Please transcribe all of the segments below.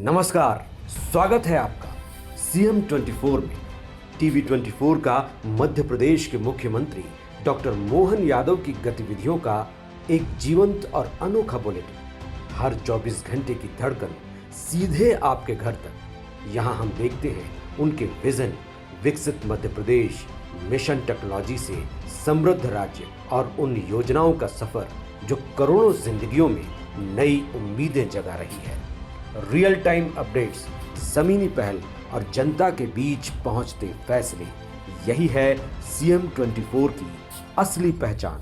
नमस्कार, स्वागत है आपका सीएम 24 में। टीवी 24 का मध्य प्रदेश के मुख्यमंत्री डॉक्टर मोहन यादव की गतिविधियों का एक जीवंत और अनोखा बुलेटिन। हर 24 घंटे की धड़कन सीधे आपके घर तक। यहाँ हम देखते हैं उनके विजन, विकसित मध्य प्रदेश, मिशन टेक्नोलॉजी से समृद्ध राज्य और उन योजनाओं का सफर जो करोड़ों जिंदगियों में नई उम्मीदें जगा रही है। रियल टाइम अपडेट्स, जमीनी पहल और जनता के बीच पहुंचते फैसले, यही है सीएम 24 की असली पहचान।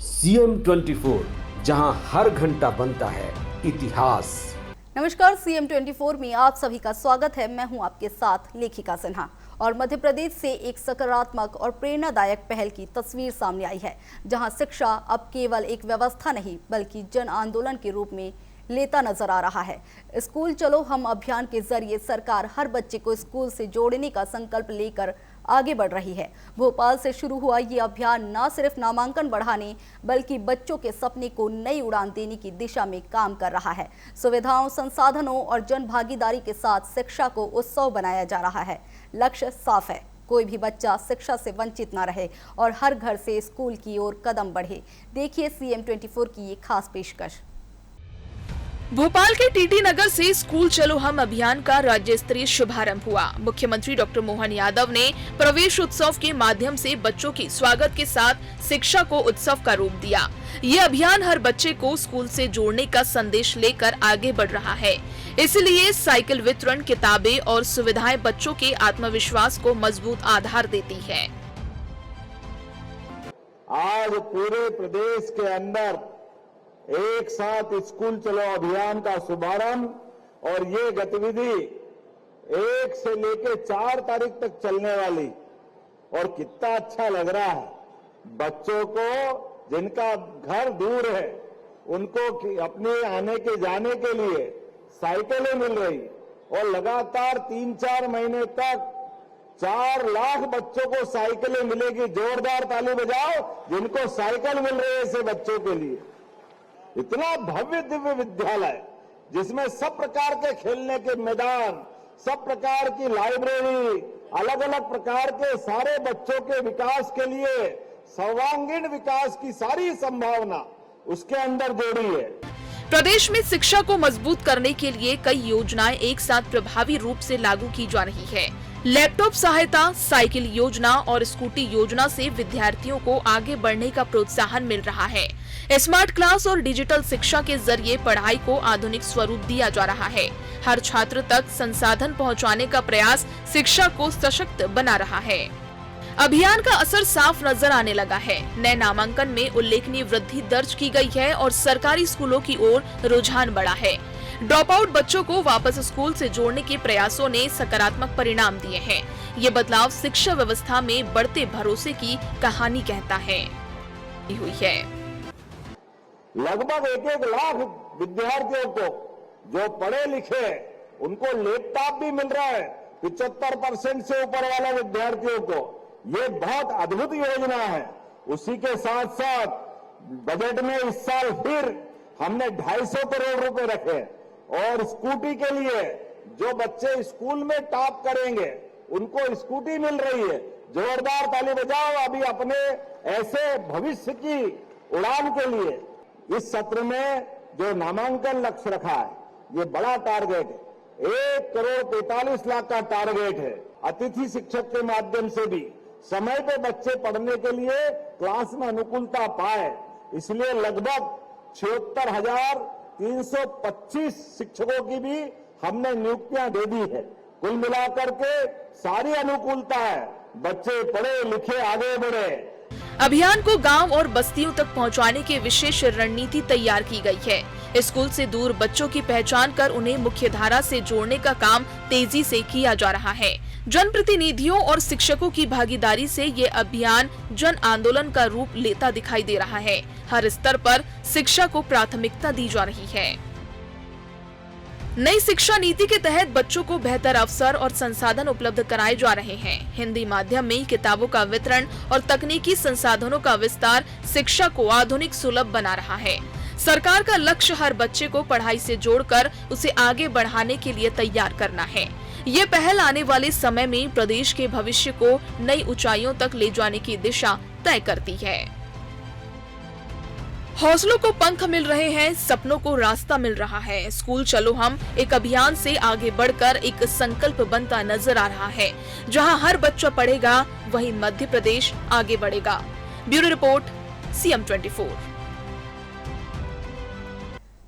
सीएम 24, जहां हर घंटा बनता है इतिहास। नमस्कार, सीएम 24 में आप सभी का स्वागत है। मैं हूं आपके साथ लेखिका सिन्हा और मध्य प्रदेश से एक सकारात्मक और प्रेरणादायक पहल की तस्वीर सामने आई है, जहां शिक्षा अब केवल एक व्यवस्था नहीं बल्कि जन आंदोलन के रूप में लेता नजर आ रहा है। स्कूल चलो हम अभियान के जरिए सरकार हर बच्चे को स्कूल से जोड़ने का संकल्प लेकर आगे बढ़ रही है। भोपाल से शुरू हुआ ये अभियान न सिर्फ नामांकन बढ़ाने बल्कि बच्चों के सपने को नई उड़ान देने की दिशा में काम कर रहा है। सुविधाओं, संसाधनों और जन भागीदारी के साथ शिक्षा को उत्सव बनाया जा रहा है। लक्ष्य साफ है, कोई भी बच्चा शिक्षा से वंचित न रहे और हर घर से स्कूल की ओर कदम बढ़े। देखिए सीएम 24 की ये खास पेशकश। भोपाल के टीटी नगर से स्कूल चलो हम अभियान का राज्य स्तरीय शुभारंभ हुआ। मुख्यमंत्री डॉक्टर मोहन यादव ने प्रवेश उत्सव के माध्यम से बच्चों के स्वागत के साथ शिक्षा को उत्सव का रूप दिया। ये अभियान हर बच्चे को स्कूल से जोड़ने का संदेश लेकर आगे बढ़ रहा है। इसलिए साइकिल वितरण, किताबें और सुविधाएं बच्चों के आत्मविश्वास को मजबूत आधार देती है। आज पूरे प्रदेश के अंदर एक साथ स्कूल चलो अभियान का शुभारंभ और ये गतिविधि 1 से लेकर 4 तारीख तक चलने वाली, और कितना अच्छा लग रहा है। बच्चों को जिनका घर दूर है उनको अपने आने के जाने के लिए साइकिलें मिल रही, और लगातार 3-4 महीने तक 4 लाख बच्चों को साइकिलें मिलेगी। जोरदार ताली बजाओ जिनको साइकिल मिल रही है ऐसे बच्चों के लिए। इतना भव्य दिव्य विद्यालय जिसमें सब प्रकार के खेलने के मैदान, सब प्रकार की लाइब्रेरी, अलग अलग प्रकार के सारे बच्चों के विकास के लिए सर्वांगीण विकास की सारी संभावना उसके अंदर जोड़ी है। प्रदेश में शिक्षा को मजबूत करने के लिए कई योजनाएं एक साथ प्रभावी रूप से लागू की जा रही है। लैपटॉप सहायता, साइकिल योजना और स्कूटी योजना से विद्यार्थियों को आगे बढ़ने का प्रोत्साहन मिल रहा है। स्मार्ट क्लास और डिजिटल शिक्षा के जरिए पढ़ाई को आधुनिक स्वरूप दिया जा रहा है। हर छात्र तक संसाधन पहुंचाने का प्रयास शिक्षा को सशक्त बना रहा है। अभियान का असर साफ नजर आने लगा है। नए नामांकन में उल्लेखनीय वृद्धि दर्ज की गई है और सरकारी स्कूलों की ओर रुझान बढ़ा है। ड्रॉप आउट बच्चों को वापस स्कूल से जोड़ने के प्रयासों ने सकारात्मक परिणाम दिए हैं। ये बदलाव शिक्षा व्यवस्था में बढ़ते भरोसे की कहानी कहता है। हुई है लगभग 1-1 लाख विद्यार्थियों को जो पढ़े लिखे उनको लैपटॉप भी मिल रहा है। 75% से ऊपर वाले विद्यार्थियों को ये बहुत अद्भुत योजना है। उसी के साथ साथ बजट में इस साल फिर हमने 250 करोड़ रुपए रखे, और स्कूटी के लिए जो बच्चे स्कूल में टॉप करेंगे उनको स्कूटी मिल रही है। जोरदार ताली बजाओ अभी अपने ऐसे भविष्य की उड़ान के लिए। इस सत्र में जो नामांकन लक्ष्य रखा है ये बड़ा टारगेट है। 1,43,00,000 का टारगेट है। अतिथि शिक्षक के माध्यम से भी समय पे बच्चे पढ़ने के लिए क्लास में अनुकूलता पाए, इसलिए लगभग 76,325 शिक्षकों की भी हमने नियुक्तियां दे दी है। कुल मिलाकर के सारी अनुकूलता है, बच्चे पढ़े लिखे आगे बढ़े। अभियान को गांव और बस्तियों तक पहुंचाने की विशेष रणनीति तैयार की गई है। स्कूल से दूर बच्चों की पहचान कर उन्हें मुख्यधारा से जोड़ने का काम तेजी से किया जा रहा है। जनप्रतिनिधियों और शिक्षकों की भागीदारी से ये अभियान जन आंदोलन का रूप लेता दिखाई दे रहा है। हर स्तर पर शिक्षा को प्राथमिकता दी जा रही है। नई शिक्षा नीति के तहत बच्चों को बेहतर अवसर और संसाधन उपलब्ध कराए जा रहे हैं। हिंदी माध्यम में किताबों का वितरण और तकनीकी संसाधनों का विस्तार शिक्षा को आधुनिक सुलभ बना रहा है। सरकार का लक्ष्य हर बच्चे को पढ़ाई से जोड़कर उसे आगे बढ़ाने के लिए तैयार करना है। ये पहल आने वाले समय में प्रदेश के भविष्य को नई ऊंचाइयों तक ले जाने की दिशा तय करती है। हौसलों को पंख मिल रहे हैं, सपनों को रास्ता मिल रहा है। स्कूल चलो हम एक अभियान से आगे बढ़कर एक संकल्प बनता नजर आ रहा है। जहां हर बच्चा पढ़ेगा, वहीं मध्य प्रदेश आगे बढ़ेगा। Bureau report, CM 24।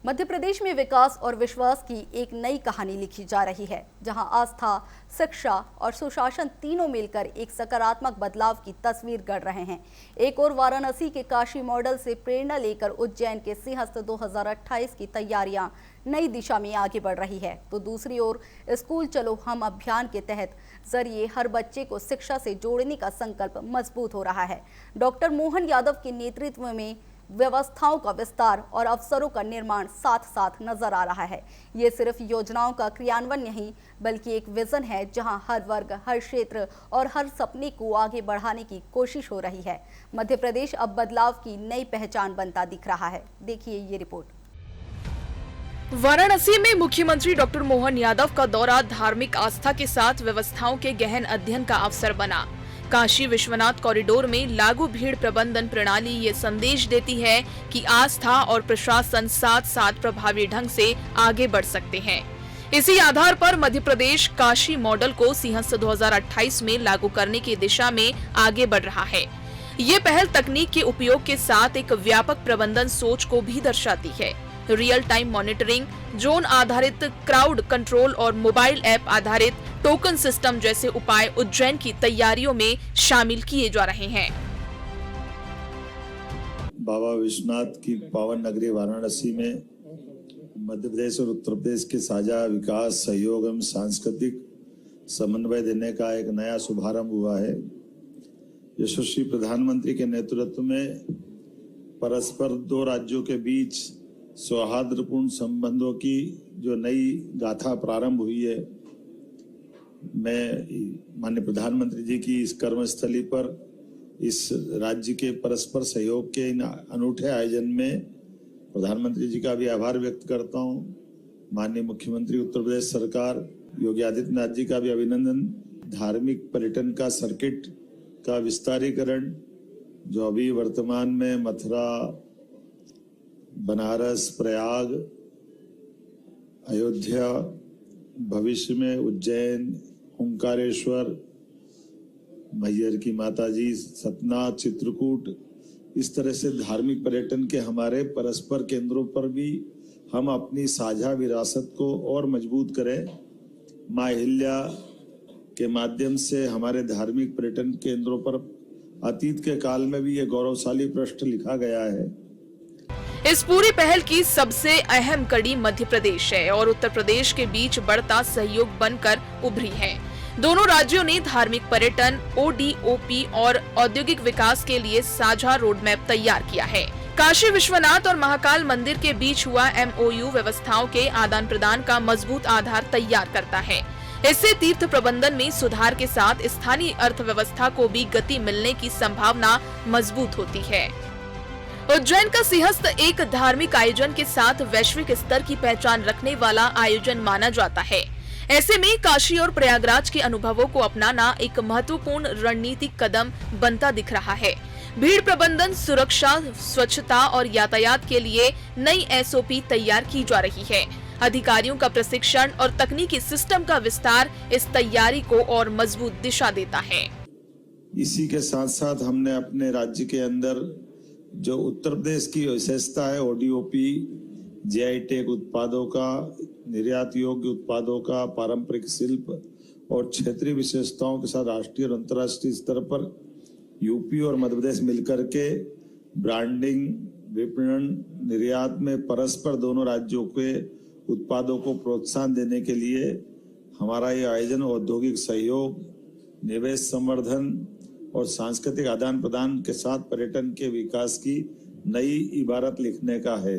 Madhya Pradesh में विकास और विश्वास की एक नई कहानी लिखी जा रही है, जहां आस्था, शिक्षा और सुशासन तीनों मिलकर एक सकारात्मक बदलाव की तस्वीर गढ़ रहे हैं। एक और वाराणसी के काशी मॉडल से प्रेरणा लेकर उज्जैन के सिंहस्थ 2028 की तैयारियां नई दिशा में आगे बढ़ रही है, तो दूसरी ओर स्कूल चलो हम अभियान के तहत जरिए हर बच्चे को शिक्षा से जोड़ने का संकल्प मजबूत हो रहा है। डॉक्टर मोहन यादव के नेतृत्व में व्यवस्थाओं का विस्तार और अवसरों का निर्माण साथ साथ नजर आ रहा है। ये सिर्फ योजनाओं का क्रियान्वयन नहीं, बल्कि एक विजन है जहां हर वर्ग, हर क्षेत्र और हर सपने को आगे बढ़ाने की कोशिश हो रही है। मध्य प्रदेश अब बदलाव की नई पहचान बनता दिख रहा है। देखिए ये रिपोर्ट। वाराणसी में मुख्यमंत्री डॉक्टर मोहन यादव का दौरा धार्मिक आस्था के साथ व्यवस्थाओं के गहन अध्ययन का अवसर बना। काशी विश्वनाथ कॉरिडोर में लागू भीड़ प्रबंधन प्रणाली ये संदेश देती है कि आस्था और प्रशासन साथ साथ प्रभावी ढंग से आगे बढ़ सकते हैं। इसी आधार पर मध्य प्रदेश काशी मॉडल को सिंहस्थ 2028 में लागू करने की दिशा में आगे बढ़ रहा है। ये पहल तकनीक के उपयोग के साथ एक व्यापक प्रबंधन सोच को भी दर्शाती है। रियल टाइम मॉनिटरिंग, जोन आधारित क्राउड कंट्रोल और मोबाइल ऐप आधारित टोकन सिस्टम जैसे उपाय उज्जैन की तैयारियों में शामिल किए जा रहे हैं। बाबा विश्वनाथ की पावन नगरी वाराणसी में मध्य प्रदेश और उत्तर प्रदेश के साझा विकास, सहयोग एवं सांस्कृतिक समन्वय देने का एक नया शुभारंभ हुआ है। यशस्वी प्रधानमंत्री के नेतृत्व में परस्पर दो राज्यों के बीच सौहार्दपूर्ण संबंधों की जो नई गाथा प्रारंभ हुई है, मैं माननीय प्रधानमंत्री जी की इस कर्मस्थली पर इस राज्य के परस्पर सहयोग के इन अनूठे आयोजन में प्रधानमंत्री जी का भी आभार व्यक्त करता हूं। माननीय मुख्यमंत्री उत्तर प्रदेश सरकार योगी आदित्यनाथ जी का भी अभिनंदन। धार्मिक पर्यटन का सर्किट का विस्तारीकरण जो अभी वर्तमान में मथुरा, बनारस, प्रयाग, अयोध्या, भविष्य में उज्जैन, ओंकारेश्वर, मैहर की माताजी, सतना, चित्रकूट, इस तरह से धार्मिक पर्यटन के हमारे परस्पर केंद्रों पर भी हम अपनी साझा विरासत को और मजबूत करें। माँ अहिल्या के माध्यम से हमारे धार्मिक पर्यटन केंद्रों पर अतीत के काल में भी ये गौरवशाली पृष्ठ लिखा गया है। इस पूरी पहल की सबसे अहम कड़ी मध्य प्रदेश है और उत्तर प्रदेश के बीच बढ़ता सहयोग बनकर उभरी है। दोनों राज्यों ने धार्मिक पर्यटन, ODOP और औद्योगिक विकास के लिए साझा रोड मैप तैयार किया है। काशी विश्वनाथ और महाकाल मंदिर के बीच हुआ MOU व्यवस्थाओं के आदान प्रदान का मजबूत आधार तैयार करता है। इससे तीर्थ प्रबंधन में सुधार के साथ स्थानीय अर्थव्यवस्था को भी गति मिलने की संभावना मजबूत होती है। उज्जैन का सिंहस्थ एक धार्मिक आयोजन के साथ वैश्विक स्तर की पहचान रखने वाला आयोजन माना जाता है। ऐसे में काशी और प्रयागराज के अनुभवों को अपनाना एक महत्वपूर्ण रणनीतिक कदम बनता दिख रहा है। भीड़ प्रबंधन, सुरक्षा, स्वच्छता और यातायात के लिए नई SOP तैयार की जा रही है। अधिकारियों का प्रशिक्षण और तकनीकी सिस्टम का विस्तार इस तैयारी को और मजबूत दिशा देता है। इसी के साथ साथ हमने अपने राज्य के अंदर जो उत्तर प्रदेश की विशेषता है, ODOP, GI टैग उत्पादों का, निर्यात योग्य उत्पादों का, पारंपरिक शिल्प और क्षेत्रीय विशेषताओं के साथ राष्ट्रीय और अंतर्राष्ट्रीय स्तर पर यूपी और मध्य प्रदेश मिलकर के ब्रांडिंग, विपणन, निर्यात में परस्पर दोनों राज्यों के उत्पादों को प्रोत्साहन देने के लिए हमारा ये आयोजन औद्योगिक सहयोग, निवेश संवर्धन और सांस्कृतिक आदान प्रदान के साथ पर्यटन के विकास की नई इबारत लिखने का है।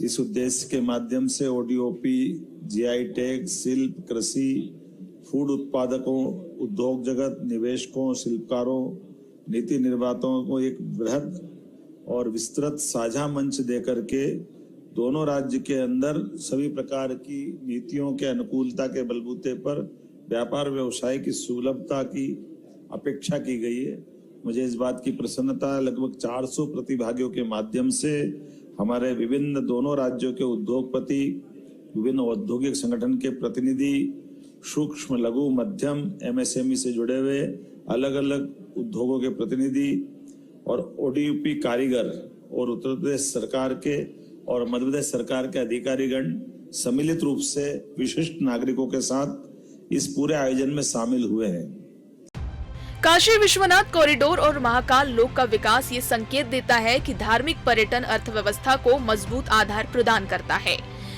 इस उद्देश्य के माध्यम से ODOP, GI टैग, शिल्प, कृषि, फूड उत्पादकों, उद्योग जगत, निवेशकों, शिल्पकारों, नीति निर्माताओं को एक बृहद और विस्तृत साझा मंच देकर के दोनों राज्य के अंदर सभी प्रकार की नीतियों के अनुकूलता के बलबूते पर व्यापार व्यवसाय की सुलभता की अपेक्षा की गई है। मुझे इस बात की प्रसन्नता है, लगभग 400 प्रतिभागियों के माध्यम से हमारे विभिन्न दोनों राज्यों के उद्योगपति, विभिन्न औद्योगिक संगठन के प्रतिनिधि, सूक्ष्म लघु मध्यम MSME से जुड़े हुए अलग अलग उद्योगों के प्रतिनिधि और ODOP कारीगर और उत्तर प्रदेश सरकार के और मध्य प्रदेश सरकार के अधिकारीगण सम्मिलित रूप से विशिष्ट नागरिकों के साथ इस पूरे आयोजन में शामिल हुए हैं। काशी विश्वनाथ कॉरिडोर और महाकाल लोक का विकास ये संकेत देता है कि धार्मिक पर्यटन अर्थव्यवस्था को मजबूत आधार प्रदान करता है।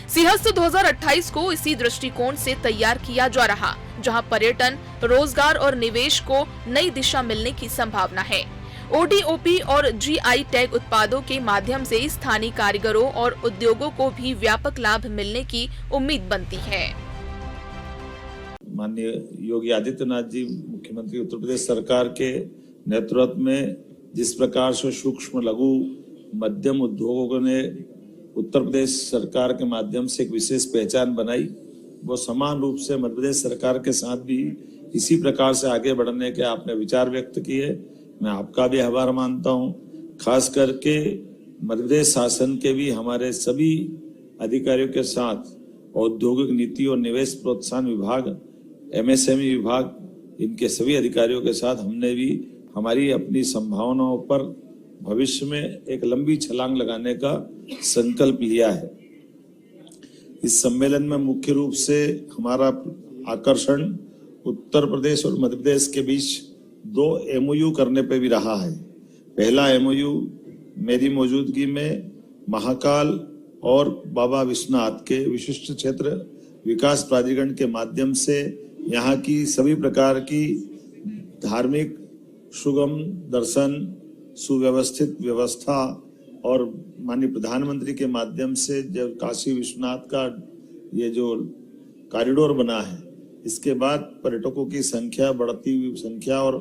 सिंहस्थ 2028 को इसी दृष्टिकोण से तैयार किया जा रहा, जहां पर्यटन, रोजगार और निवेश को नई दिशा मिलने की संभावना है। ODOP और GI टैग उत्पादों के माध्यम से स्थानीय कारीगरों और उद्योगों को भी व्यापक लाभ मिलने की उम्मीद बनती है। माननीय योगी आदित्यनाथ जी मुख्यमंत्री उत्तर प्रदेश सरकार के नेतृत्व में जिस प्रकार से सूक्ष्म लघु मध्यम उद्योगों ने उत्तर प्रदेश सरकार के माध्यम से एक विशेष पहचान बनाई, वो समान रूप से मध्य प्रदेश सरकार के साथ भी इसी प्रकार से आगे बढ़ने के आपने विचार व्यक्त किए। मैं आपका भी आभार मानता हूं। खास करके मध्य प्रदेश शासन के भी हमारे सभी अधिकारियों के साथ औद्योगिक नीति और निवेश प्रोत्साहन विभाग, MSME विभाग, इनके सभी अधिकारियों के साथ हमने भी हमारी अपनी संभावनाओं पर भविष्य में एक लंबी छलांग लगाने का संकल्प लिया है। इस सम्मेलन में मुख्य रूप से हमारा आकर्षण उत्तर प्रदेश और मध्य प्रदेश के बीच 2 MOU करने पे भी रहा है। पहला MOU मेरी मौजूदगी में महाकाल और बाबा विश्वनाथ के विशिष्ट क्षेत्र विकास प्राधिकरण के माध्यम से यहाँ की सभी प्रकार की धार्मिक सुगम दर्शन, सुव्यवस्थित व्यवस्था और माननीय प्रधानमंत्री के माध्यम से जब काशी विश्वनाथ का ये जो कॉरिडोर बना है, इसके बाद पर्यटकों की संख्या, बढ़ती हुई संख्या और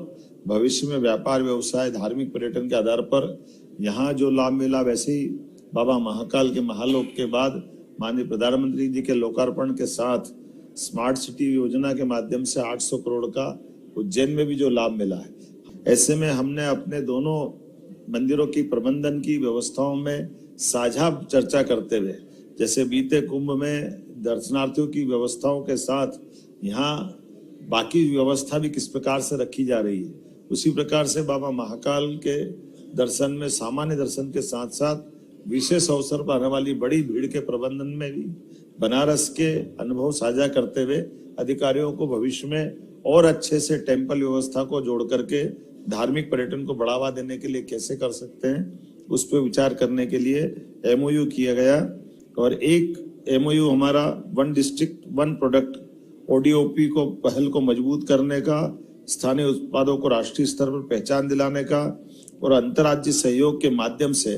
भविष्य में व्यापार व्यवसाय धार्मिक पर्यटन के आधार पर यहाँ जो लाभ मिला, वैसे ही बाबा महाकाल के महालोक के बाद माननीय प्रधानमंत्री जी के लोकार्पण के साथ स्मार्ट सिटी योजना के माध्यम से 800 करोड़ का उज्जैन में भी जो लाभ मिला है। ऐसे में हमने अपने दोनों मंदिरों की प्रबंधन की व्यवस्थाओं में साझा चर्चा करते हुए, जैसे बीते कुंभ में दर्शनार्थियों की व्यवस्थाओं के साथ यहाँ बाकी व्यवस्था भी किस प्रकार से रखी जा रही है, उसी प्रकार से बाबा महाकाल के दर्शन में सामान्य दर्शन के साथ साथ विशेष अवसर पर आने वाली बड़ी भीड़ के प्रबंधन में भी बनारस के अनुभव साझा करते हुए अधिकारियों को भविष्य में और अच्छे से टेम्पल व्यवस्था को जोड़ करके धार्मिक पर्यटन को बढ़ावा देने के लिए कैसे कर सकते हैं, उस पर विचार करने के लिए MOU किया गया। और एक MOU हमारा 1 डिस्ट्रिक्ट 1 प्रोडक्ट ODOP को पहल को मजबूत करने का, स्थानीय उत्पादों को राष्ट्रीय स्तर पर पहचान दिलाने का और अंतर्राज्यीय सहयोग के माध्यम से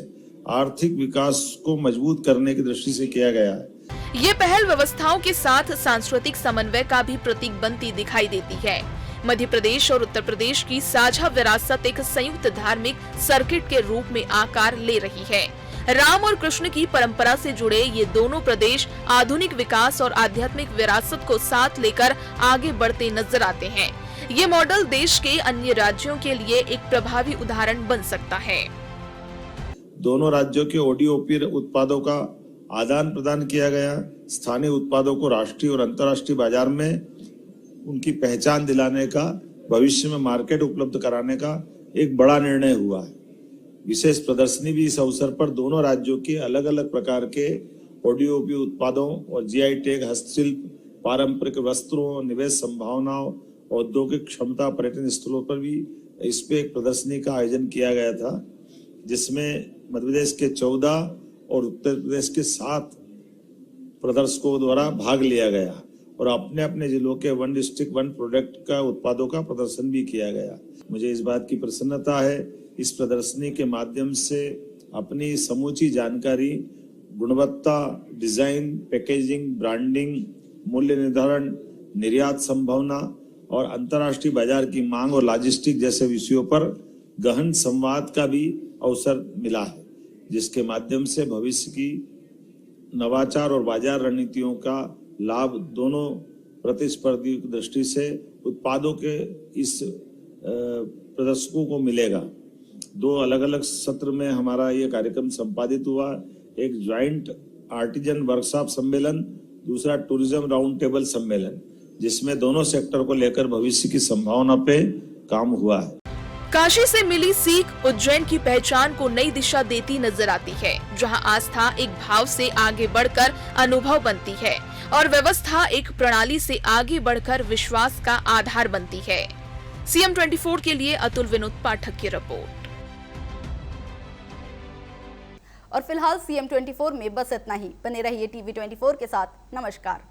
आर्थिक विकास को मजबूत करने की दृष्टि से किया गया है। ये पहल व्यवस्थाओं के साथ सांस्कृतिक समन्वय का भी प्रतीक बनती दिखाई देती है। मध्य प्रदेश और उत्तर प्रदेश की साझा विरासत एक संयुक्त धार्मिक सर्किट के रूप में आकार ले रही है। राम और कृष्ण की परंपरा से जुड़े ये दोनों प्रदेश आधुनिक विकास और आध्यात्मिक विरासत को साथ लेकर आगे बढ़ते नजर आते हैं। ये मॉडल देश के अन्य राज्यों के लिए एक प्रभावी उदाहरण बन सकता है। दोनों राज्यों के ODOP उत्पादों का आदान प्रदान किया गया, स्थानीय उत्पादों को राष्ट्रीय और अंतर्राष्ट्रीय बाजार में उनकी पहचान दिलाने का, भविष्य में मार्केट उपलब्ध कराने का एक बड़ा निर्णय हुआ है। विशेष प्रदर्शनी भी इस अवसर पर दोनों राज्यों के अलग अलग प्रकार के ODOP उत्पादों और GI टैग हस्तशिल्प, पारंपरिक वस्त्रों, निवेश संभावनाओं, औद्योगिक क्षमता, पर्यटन स्थलों पर भी इस पे एक प्रदर्शनी का आयोजन किया गया था, जिसमें मध्य प्रदेश के 14 और उत्तर प्रदेश के 7 प्रदर्शकों द्वारा भाग लिया गया और अपने अपने जिलों के 1 डिस्ट्रिक्ट 1 प्रोडक्ट का उत्पादों का प्रदर्शन भी किया गया। मुझे इस बात की प्रसन्नता है, इस प्रदर्शनी के माध्यम से अपनी समूची जानकारी, गुणवत्ता, डिजाइन, पैकेजिंग, ब्रांडिंग, मूल्य निर्धारण, निर्यात संभावना और अंतर्राष्ट्रीय बाजार की मांग और लॉजिस्टिक जैसे विषयों पर गहन संवाद का भी अवसर मिला है, जिसके माध्यम से भविष्य की नवाचार और बाजार रणनीतियों का लाभ दोनों प्रतिस्पर्धी दृष्टि से उत्पादों के इस प्रदर्शकों को मिलेगा। 2 अलग अलग सत्र में हमारा ये कार्यक्रम संपादित हुआ। एक ज्वाइंट आर्टिजन वर्कशॉप सम्मेलन, दूसरा टूरिज्म राउंड टेबल सम्मेलन, जिसमें दोनों सेक्टर को लेकर भविष्य की संभावना पे काम हुआ है। काशी से मिली सीख उज्जैन की पहचान को नई दिशा देती नजर आती है, जहां आस्था एक भाव से आगे बढ़कर अनुभव बनती है और व्यवस्था एक प्रणाली से आगे बढ़कर विश्वास का आधार बनती है। CM 24 के लिए अतुल विनोद पाठक की रिपोर्ट। और फिलहाल CM 24 में बस इतना ही। बने रहिए TV 24 के साथ। नमस्कार।